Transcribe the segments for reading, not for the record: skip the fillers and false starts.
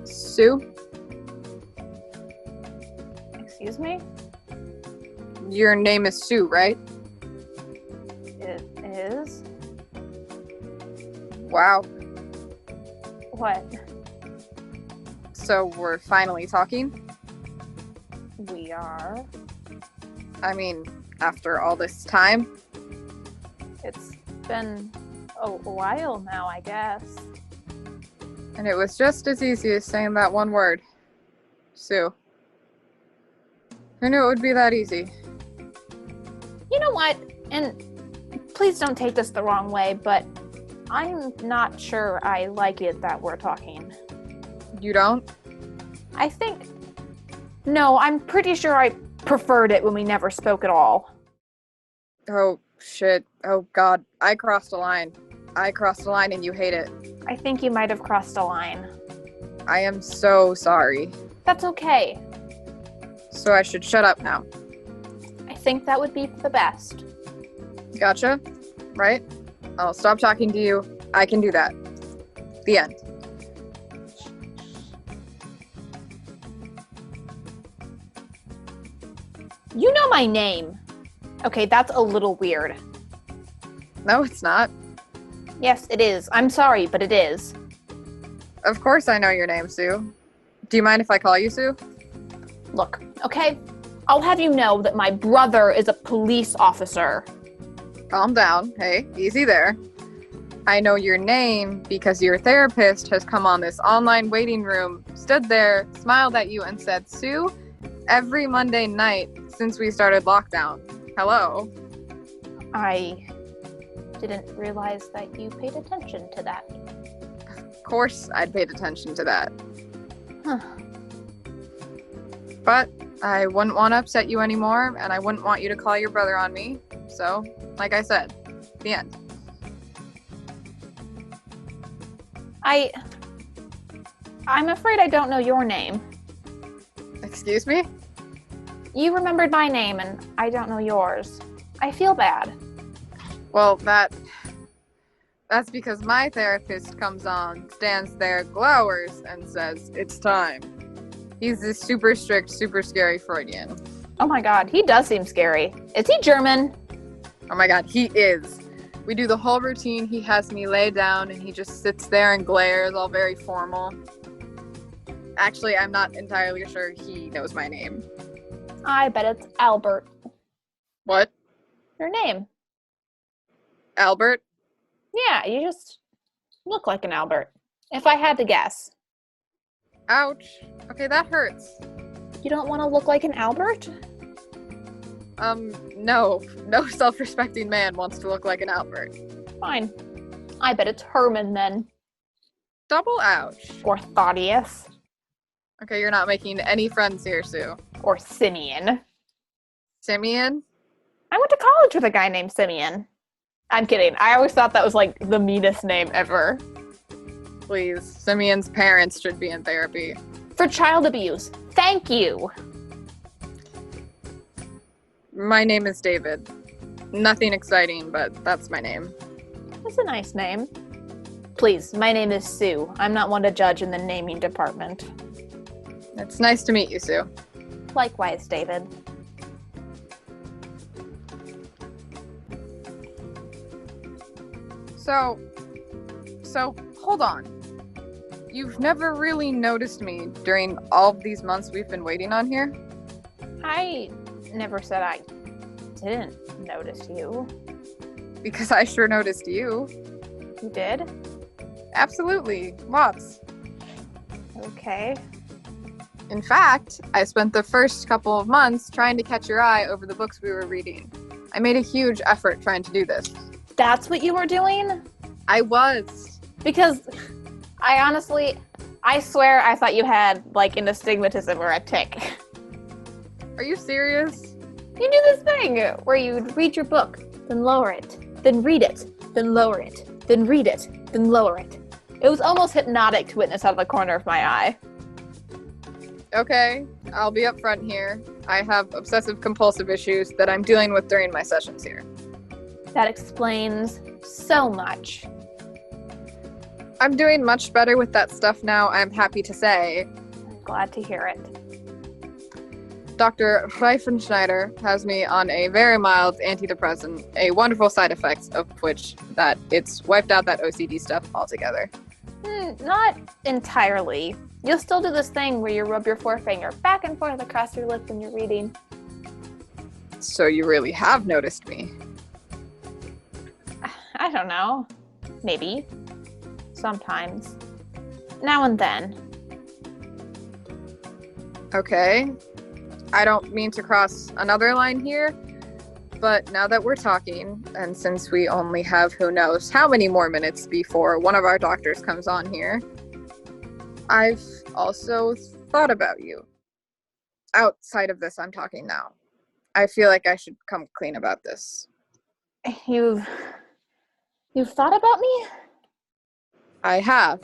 Sue, Excuse me? your name is Sue, right? It is? Wow. What? So we're finally talking? We are? I mean, after all this time? It's been a while now, I guess. And it was just as easy as saying that one word. Sue. Who knew it would be that easy? You know what? And please don't take this the wrong way, but I'm not sure I like it that we're talking. You don't? I think... No, I'm pretty sure I preferred it when we never spoke at all. Oh, shit. Oh, God. I crossed a line. I crossed a line and you hate it. I think you might have crossed a line. I am so sorry. That's okay. So I should shut up now. I think that would be for the best. Gotcha? Right? I'll stop talking to you. I can do that. The end. You know my name. Okay, that's a little weird. No, it's not. Yes, it is. I'm sorry, but it is. Of course I know your name, Sue. Do you mind if I call you Sue? Look, okay? I'll have you know that my brother is a police officer. Calm down. Hey, easy there. I know your name because your therapist has come on this online waiting room, stood there, smiled at you, and said, Sue, every Monday night since we started lockdown. Hello. I didn't realize that you paid attention to that. Of course I'd paid attention to that. Huh. But I wouldn't want to upset you anymore, and I wouldn't want you to call your brother on me. So, like I said, the end. I'm afraid I don't know your name. Excuse me? You remembered my name, and I don't know yours. I feel bad. Well, that's because my therapist comes on, stands there, glowers, and says, it's time. He's this super strict, super scary Freudian. Oh my god, he does seem scary. Is he German? Oh my god, he is. We do the whole routine. He has me lay down, and he just sits there and glares, all very formal. Actually, I'm not entirely sure he knows my name. I bet it's Albert. What? Your name. Albert? Yeah, you just look like an Albert. If I had to guess. Ouch. Okay, that hurts. You don't want to look like an Albert? No. No self-respecting man wants to look like an Albert. Fine. I bet it's Herman then. Double ouch. Or Thaddeus. Okay, you're not making any friends here, Sue. Or Simeon. Simeon? I went to college with a guy named Simeon. I'm kidding. I always thought that was like the meanest name ever. Please, Simeon's parents should be in therapy. For child abuse. Thank you. My name is David. Nothing exciting, but that's my name. That's a nice name. Please, my name is Sue. I'm not one to judge in the naming department. It's nice to meet you, Sue. Likewise, David. So, hold on. You've never really noticed me during all of these months we've been waiting on here? I never said I didn't notice you. Because I sure noticed you. You did? Absolutely. Lots. Okay. In fact, I spent the first couple of months trying to catch your eye over the books we were reading. I made a huge effort trying to do this. That's what you were doing? I was. Because I swear I thought you had like an astigmatism or a tic. Are you serious? You do this thing where you read your book, then lower it, then read it, then lower it, then read it, then lower it. It was almost hypnotic to witness out of the corner of my eye. Okay, I'll be upfront here. I have obsessive compulsive issues that I'm dealing with during my sessions here. That explains so much. I'm doing much better with that stuff now, I'm happy to say. I'm glad to hear it. Dr. Reifenschneider has me on a very mild antidepressant, a wonderful side effect of which that it's wiped out that OCD stuff altogether. Not entirely. You'll still do this thing where you rub your forefinger back and forth across your lip when you're reading. So you really have noticed me. I don't know. Maybe. Sometimes. Now and then. Okay. I don't mean to cross another line here, but now that we're talking, and since we only have who knows how many more minutes before one of our doctors comes on here, I've also thought about you. Outside of this, I'm talking now. I feel like I should come clean about this. You've thought about me? I have.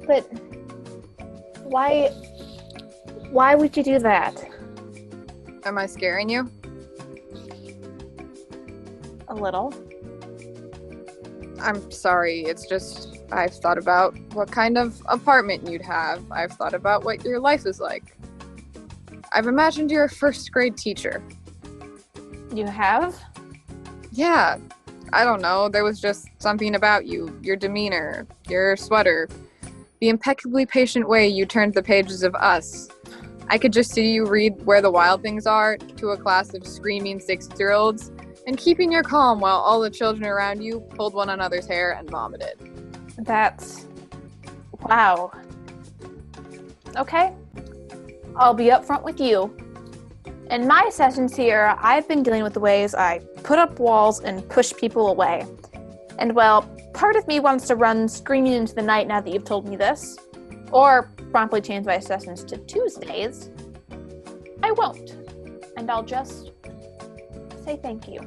But why would you do that? Am I scaring you? A little. I'm sorry, it's just I've thought about what kind of apartment you'd have. I've thought about what your life is like. I've imagined you're a first grade teacher. You have? Yeah, I don't know, there was just something about you, your demeanor, your sweater, the impeccably patient way you turned the pages of Us. I could just see you read Where the Wild Things Are to a class of screaming 6-year-olds and keeping your calm while all the children around you pulled one another's hair and vomited. That's... wow. Okay. I'll be upfront with you. In my sessions here, I've been dealing with the ways I put up walls and push people away. And well, part of me wants to run screaming into the night now that you've told me this. Or promptly change my sessions to Tuesdays. I won't. And I'll just say thank you.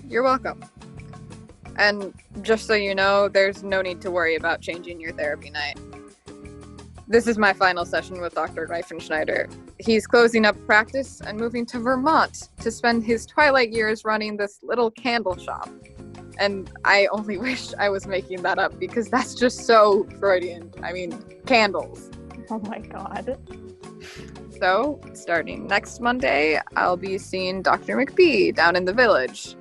You're welcome. And just so you know, there's no need to worry about changing your therapy night. This is my final session with Dr. Reifenschneider. He's closing up practice and moving to Vermont to spend his twilight years running this little candle shop. And I only wish I was making that up because that's just so Freudian. I mean, candles. Oh my god. So, starting next Monday, I'll be seeing Dr. McBee down in the village.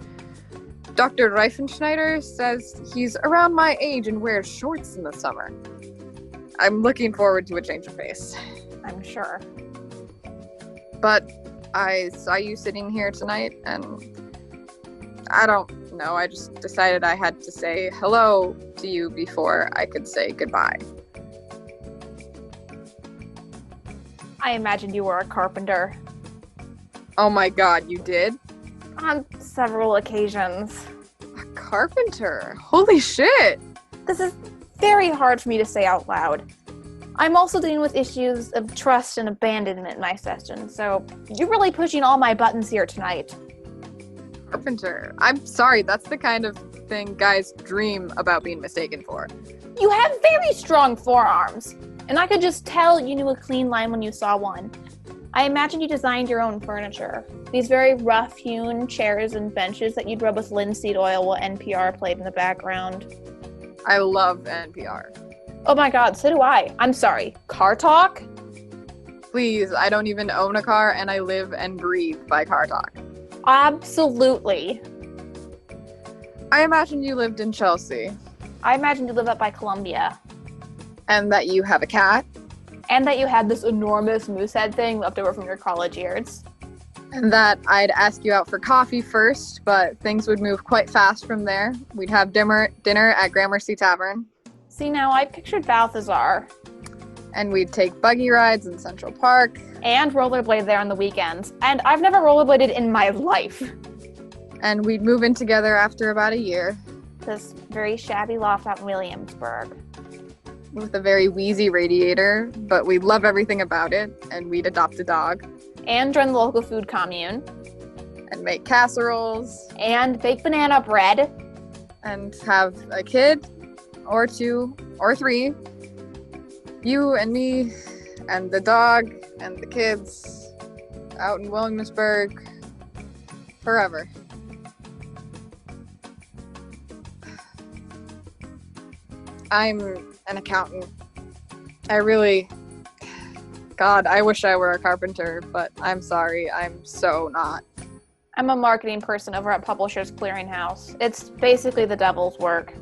Dr. Reifenschneider says he's around my age and wears shorts in the summer. I'm looking forward to a change of pace. I'm sure. But I saw you sitting here tonight, and I don't know, I just decided I had to say hello to you before I could say goodbye. I imagined you were a carpenter. Oh my god, you did? On several occasions. A carpenter? Holy shit! This is very hard for me to say out loud. I'm also dealing with issues of trust and abandonment in my session, so you're really pushing all my buttons here tonight. Carpenter. I'm sorry, that's the kind of thing guys dream about being mistaken for. You have very strong forearms, and I could just tell you knew a clean line when you saw one. I imagine you designed your own furniture. These very rough-hewn chairs and benches that you'd rub with linseed oil while NPR played in the background. I love NPR. Oh my god, so do I. I'm sorry. Car talk? Please, I don't even own a car, and I live and breathe by car talk. Absolutely. I imagine you lived in Chelsea. I imagine you live up by Columbia. And that you have a cat. And that you had this enormous moosehead thing left over from your college years. And that I'd ask you out for coffee first, but things would move quite fast from there. We'd have dinner at Gramercy Tavern. See, now I pictured Balthazar. And we'd take buggy rides in Central Park. And rollerblade there on the weekends. And I've never rollerbladed in my life. And we'd move in together after about a year. This very shabby loft out in Williamsburg. With a very wheezy radiator, but we'd love everything about it. And we'd adopt a dog. And join the local food commune. And make casseroles. And bake banana bread. And have a kid. Or 2, or 3. You and me, and the dog, and the kids, out in Williamsburg, forever. I'm an accountant. God, I wish I were a carpenter, but I'm sorry, I'm so not. I'm a marketing person over at Publishers Clearinghouse. It's basically the devil's work.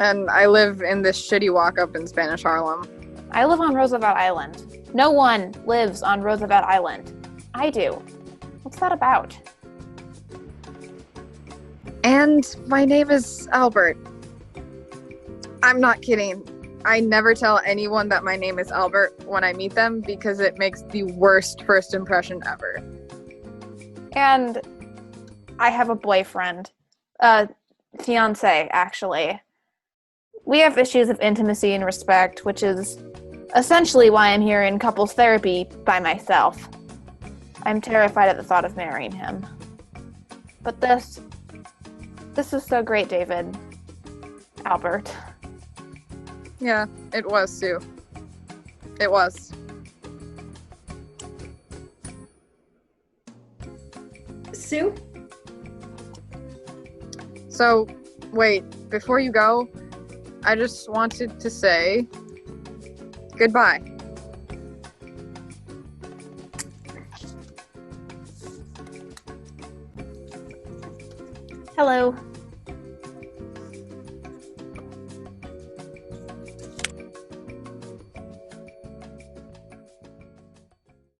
And I live in this shitty walk-up in Spanish Harlem. I live on Roosevelt Island. No one lives on Roosevelt Island. I do. What's that about? And my name is Albert. I'm not kidding. I never tell anyone that my name is Albert when I meet them because it makes the worst first impression ever. And I have a boyfriend. Fiancé, actually. We have issues of intimacy and respect, which is essentially why I'm here in couples therapy by myself. I'm terrified at the thought of marrying him. But this is so great, David. Albert. Yeah, it was, Sue. It was. Sue? So, wait, before you go, I just wanted to say goodbye. Hello.